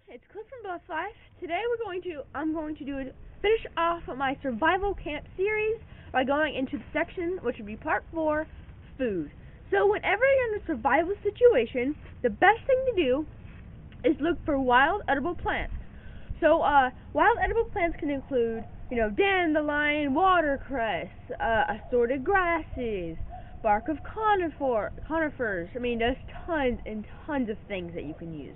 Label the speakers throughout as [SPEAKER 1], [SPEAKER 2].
[SPEAKER 1] it's Cliff from Boss Life. Today I'm going to finish off my survival camp series by going into the section which would be part 4, food. So whenever you're in a survival situation, the best thing to do is look for wild edible plants. So wild edible plants can include, dandelion, watercress, assorted grasses, bark of conifers. I mean, there's tons and tons of things that you can use.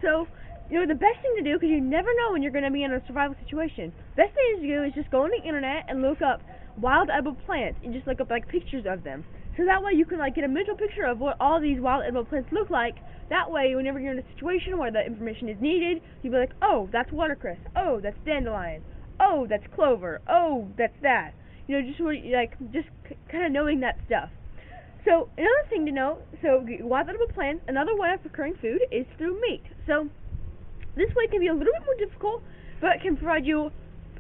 [SPEAKER 1] So, the best thing to do, because you never know when you're going to be in a survival situation, best thing to do is just go on the internet and look up wild edible plants and just look up pictures of them. So that way you can get a mental picture of what all these wild edible plants look like. That way, whenever you're in a situation where the information is needed, you'll be like, oh, that's watercress. Oh, that's dandelion. Oh, that's clover. Oh, that's that. Just kind of knowing that stuff. So another thing to know, wild edible plants, another way of procuring food is through meat. So this way can be a little bit more difficult, but it can provide you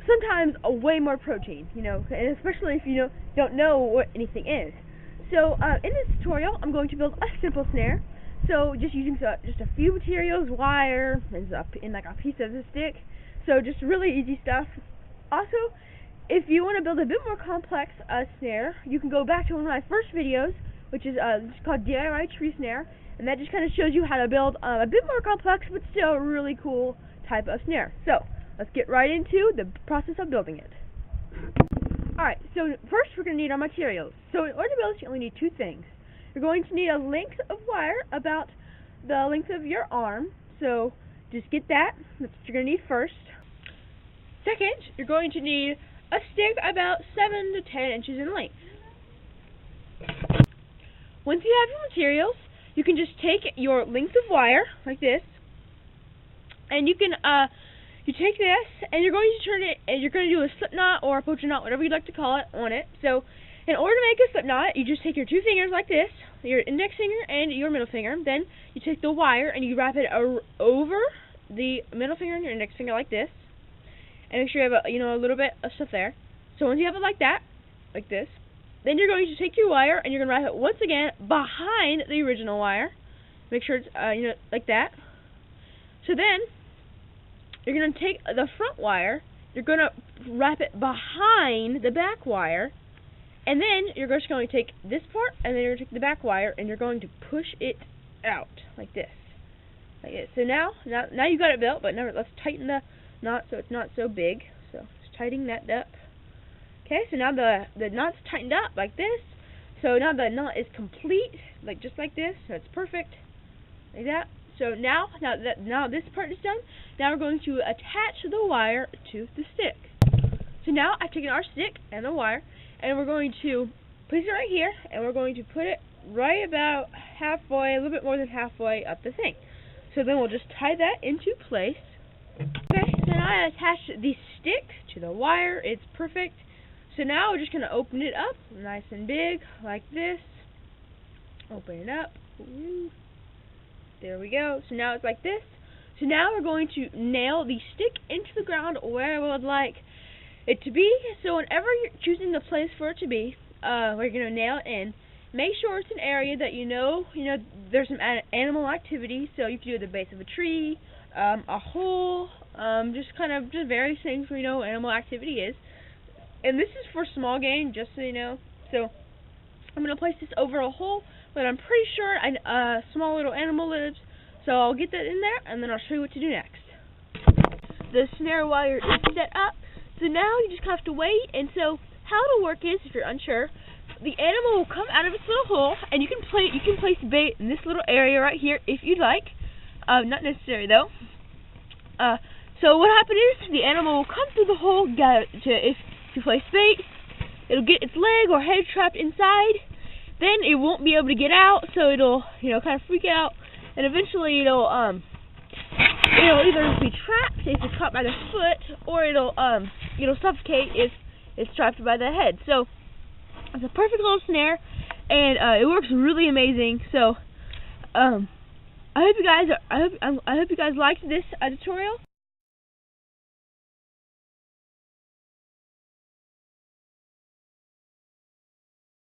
[SPEAKER 1] sometimes a way more protein, and especially if you don't know what anything is. So in this tutorial, I'm going to build a simple snare. So just using just a few materials, wire, and a piece of the stick. So just really easy stuff. Also, if you want to build a bit more complex snare, you can go back to one of my first videos, which is called DIY Tree Snare, and that just kind of shows you how to build a bit more complex but still a really cool type of snare. So let's get right into the process of building it. Alright, so first we're going to need our materials. So in order to build this, you only need two things. You're going to need a length of wire about the length of your arm, so just get that. That's what you're going to need first. Second, you're going to need a stick about 7 to 10 inches in length. Once you have your materials, you can just take your length of wire, like this, and you can, you take this, and you're going to turn it, and you're going to do a slip knot or a poacher knot, whatever you'd like to call it, on it. So, in order to make a slip knot, you just take your two fingers like this, your index finger and your middle finger. Then you take the wire and you wrap it over the middle finger and your index finger like this, and make sure you have a little bit of stuff there. So once you have it like that, like this, then you're going to take your wire and you're going to wrap it once again behind the original wire. Make sure it's like that. So then you're going to take the front wire, you're going to wrap it behind the back wire, and then you're just going to take this part and then you're going to take the back wire and you're going to push it out like this. Like this. So now you got it built, but now let's tighten the knot so it's not so big. So just tightening that up. Okay, so now the knot's tightened up like this. So now the knot is complete, just like this. So it's perfect, like that. So now this part is done. Now we're going to attach the wire to the stick. So now I've taken our stick and the wire, and we're going to place it right here, and we're going to put it right about halfway, a little bit more than halfway up the thing. So then we'll just tie that into place. Okay, so now I attached the stick to the wire. It's perfect. So now we're just going to open it up nice and big like this. Open it up. Ooh. There we go. So now it's like this. So now we're going to nail the stick into the ground where I would like it to be. So whenever you're choosing the place for it to be, where you're going to nail it in, make sure it's an area that there's some animal activity. So you can do it at the base of a tree, a hole, just various things where animal activity is. And this is for small game, just so you know. So I'm going to place this over a hole, but I'm pretty sure a small little animal lives. So I'll get that in there, and then I'll show you what to do next. The snare wire is set up. So now you just have to wait. And so how it'll work is, if you're unsure, the animal will come out of its little hole, and you can place bait in this little area right here if you'd like. Not necessary though. So what happens is the animal will come through the hole. If you place bait, it'll get its leg or head trapped inside. Then it won't be able to get out, so it'll kind of freak out, and eventually it'll either be trapped if it's caught by the foot, or it'll suffocate if it's trapped by the head. So it's a perfect little snare, and it works really amazing. So I hope you guys liked this tutorial.